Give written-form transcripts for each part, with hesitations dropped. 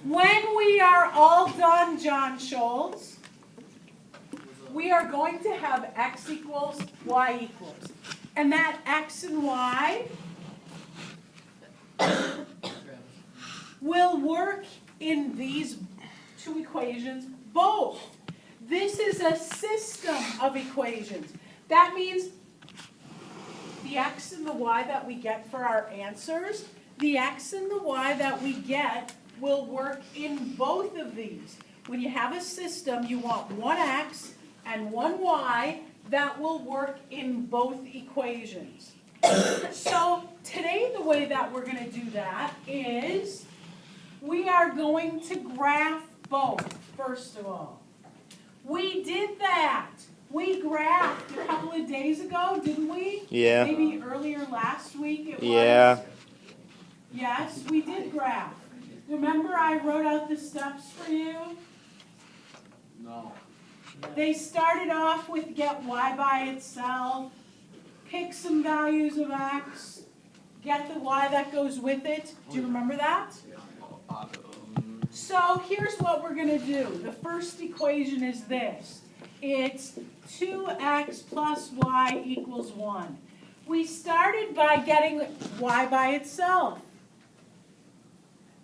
When we are all done, John Schultz, we are going to have x equals y equals. And that x and y will work in these two equations both. This is a system of equations. That means the x and the y that we get for our answers, the x and the y that we get will work in both of these. When you have a system, you want one x and one y that will work in both equations. So today the way that we're going to do that is we are going to graph both, first of all. We did that. We graphed a couple of days ago, didn't we? Yeah. Maybe earlier last week it was. Yeah. Yes, we did graph. Remember I wrote out the steps for you? No. They started off with get y by itself, pick some values of x, get the y that goes with it. Do you remember that? So here's what we're going to do. The first equation is this. It's 2x plus y equals 1. We started by getting y by itself.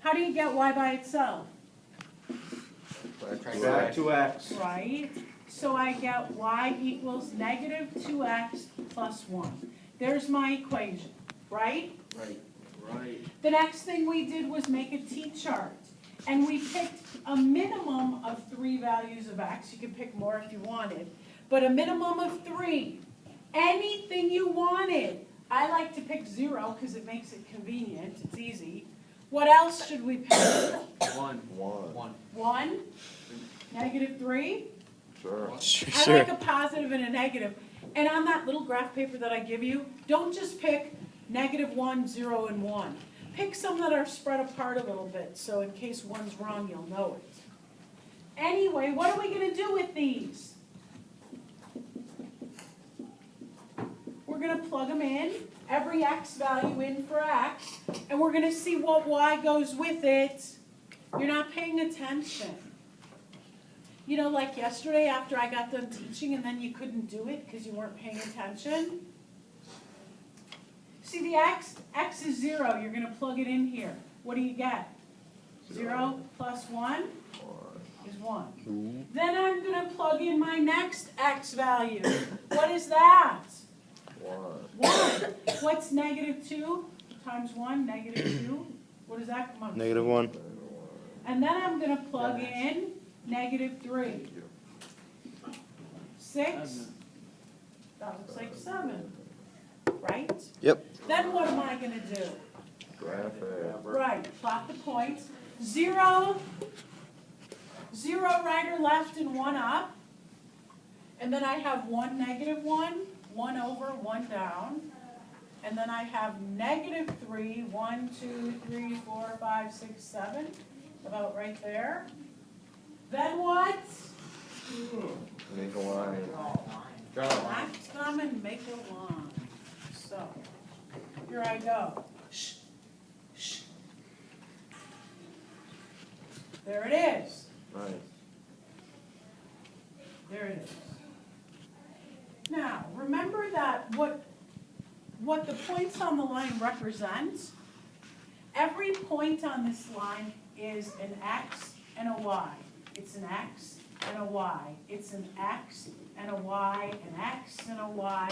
How do you get y by itself? Back to x. Right? So I get y equals negative 2x plus 1. There's my equation, right? Right. The next thing we did was make a t-chart. And we picked a minimum of 3 values of x. You could pick more if you wanted. But a minimum of 3. Anything you wanted. I like to pick 0 because it makes it convenient. It's easy. What else should we pick? 1. 1? Negative 3? Sure. I like a positive and a negative. And on that little graph paper that I give you, don't just pick negative 1, 0, and 1. Pick some that are spread apart a little bit, so in case one's wrong, you'll know it. Anyway, what are we going to do with these? We're going to plug them in, every x value in for x, and we're going to see what y goes with it. You're not paying attention. You know, like yesterday after I got done teaching and then you couldn't do it because you weren't paying attention? See the x is 0. You're going to plug it in here. What do you get? 0 plus 1 is 1. Then I'm going to plug in my next x value. What is that? 1. What's negative 2 times 1? Negative 2. What does that come up to? Negative 1. And then I'm going to plug in negative 3. 6. That looks like 7. Right? Yep. Then what am I going to do? Graph it. Right, plot the points. 0, 0 right or left, and 1 up. And then I have 1, negative 1, 1 over, 1 down. And then I have negative 3, 1, 2, 3, 4, 5, 6, 7. About right there. Then what? Make a line. Select them and make a line. So, here I go. Shh. Shh. There it is. Nice. There it is. Now, remember that what the points on the line represent, every point on this line is an x and a y. It's an x and a y. It's an x and a y, an x and a y.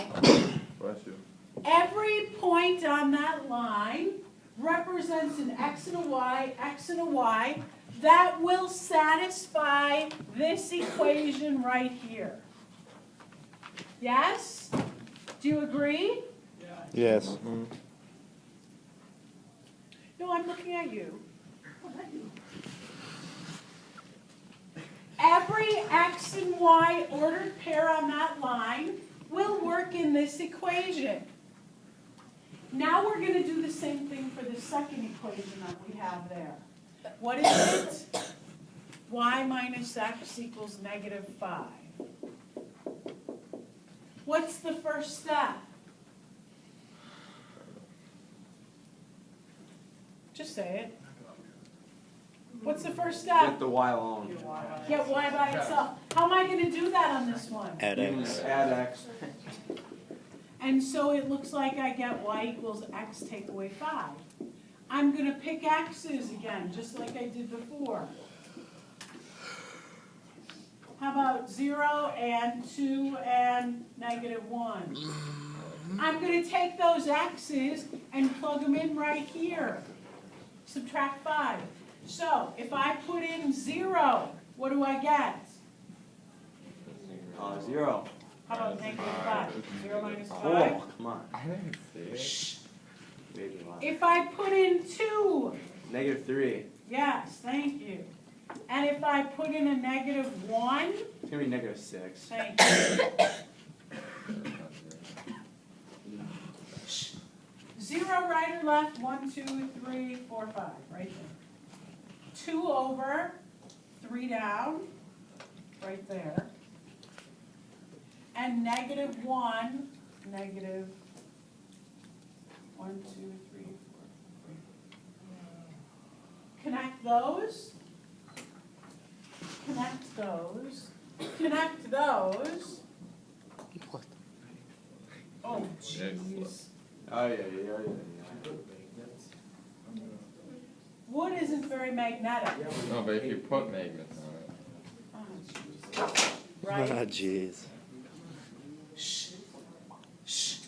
Bless you. Every point on that line represents an x and a y, x and a y, that will satisfy this equation right here. Yes? Do you agree? Yes. No, I'm looking at you. Every x and y ordered pair on that line will work in this equation. Now we're going to do the same thing for the second equation that we have there. What is it? Y minus x equals negative 5. What's the first step? Just say it. What's the first Get step? the y alone. Get y by itself. How am I gonna do that on this one? Add X. Add x. And so it looks like I get y equals x take away 5. I'm gonna pick x's again, just like I did before. How about 0 and 2 and -1? I'm gonna take those x's and plug them in right here. Subtract 5. So if I put in 0, what do I get? 0. How about -5? 0 minus 5? Oh, come on. I didn't see it. Big one. If I put in 2, -3. yes, thank you. And if I put in a -1, It's gonna be -6. thank you. 0 right or left, 1, 2, 3, 4, 5, right there. 2 over, 3 down, right there. And -1, negative 1, 2, 3, 4. Connect those. Connect those. Connect those. Oh, jeez. Oh, yeah. Wood isn't very magnetic. No, but if you put magnets on it. Oh, jeez. Ah, Right? jeez. Shh. Shh.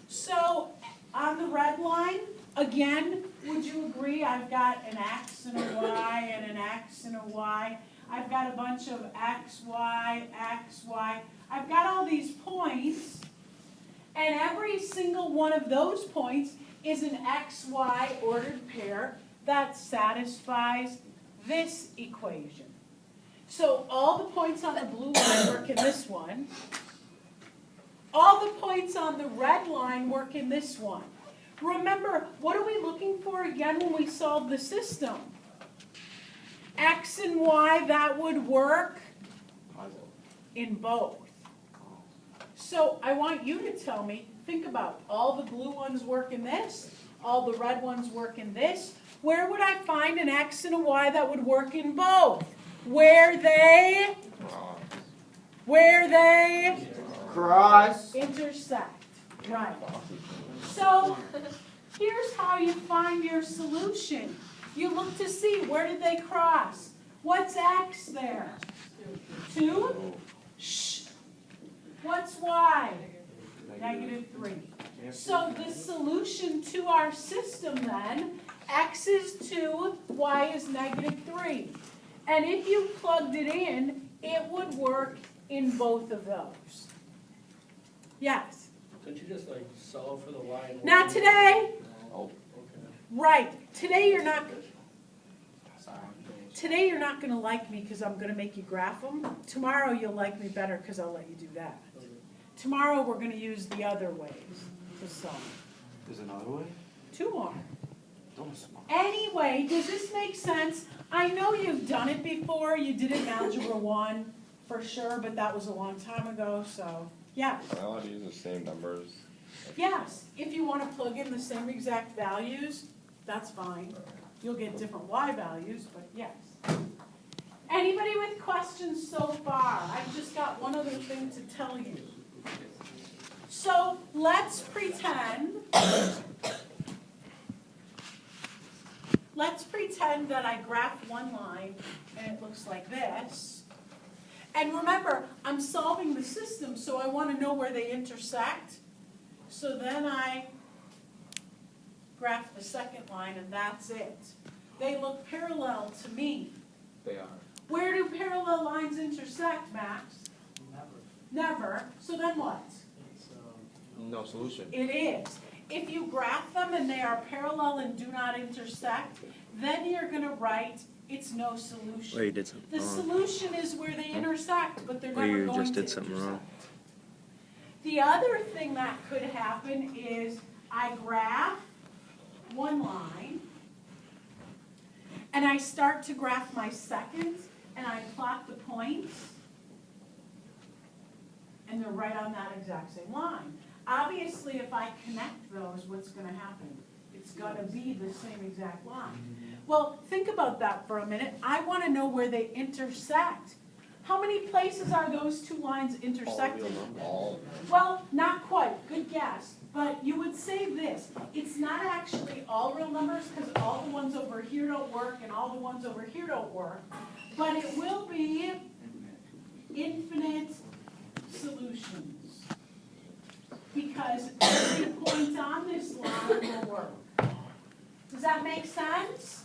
So, on the red line, again, would you agree I've got an X and a Y and an X and a Y? I've got a bunch of X, Y, X, Y. I've got all these points, and every single one of those points is an XY ordered pair that satisfies this equation. So all the points on the blue line work in this one. All the points on the red line work in this one. Remember, what are we looking for again when we solve the system? X and Y, that would work in both. So I want you to tell me, think about all the blue ones work in this, all the red ones work in this. Where would I find an X and a Y that would work in both? Where they Cross. intersect. Right. So here's how you find your solution. You look to see, where did they cross? What's X there? 2? Shh. What's Y? -3. So the solution to our system then, X is 2, Y is -3. And if you plugged it in, it would work in both of those. Yes? Couldn't you just like solve for the y? and Not y? today. Oh, okay. Right. Today you're not going to like me because I'm going to make you graph them. Tomorrow you'll like me better because I'll let you do that. Tomorrow we're going to use the other ways to solve. There's another way? 2 more. Don't smoke. Anyway, does this make sense? I know you've done it before. You did it in Algebra 1 for sure, but that was a long time ago, so yeah. Am I allowed to use the same numbers? Yes, if you want to plug in the same exact values, that's fine. You'll get different Y values, but yes. Anybody with questions so far? I've just got one other thing to tell you. So let's pretend that I graph one line and it looks like this. And remember, I'm solving the system, so I want to know where they intersect. So then I graph the second line and that's it. They look parallel to me. They are. Where do parallel lines intersect, Max? Never. So then what? No solution. It is. If you graph them and they are parallel and do not intersect, then you're going to write it's no solution. Or you did something The wrong. solution is where they intersect, but they're Or never you going just to did something wrong. intersect. The other thing that could happen is I graph one line, and I start to graph my second, and I plot the points, and they're right on that exact same line. Obviously, if I connect those, what's going to happen? It's gotta be the same exact line. Well, think about that for a minute. I wanna know where they intersect. How many places are those two lines intersecting? All of them. Well, not quite, good guess, but you would say this, it's not actually all real numbers, because all the ones over here don't work and all the ones over here don't work, but it will be infinite solutions. Because every point on this line will work. Does that make sense?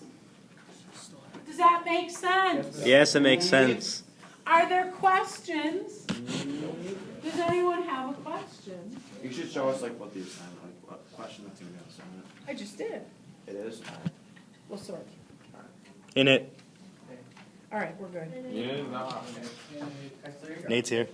Does that make sense? Yes, it makes sense. Are there questions? Does anyone have a question? You should show us like what the assignment, like what question that's gonna be on assignment. I just did. It is? Well, sort. In it. All right, we're good. You did not. Nate's here.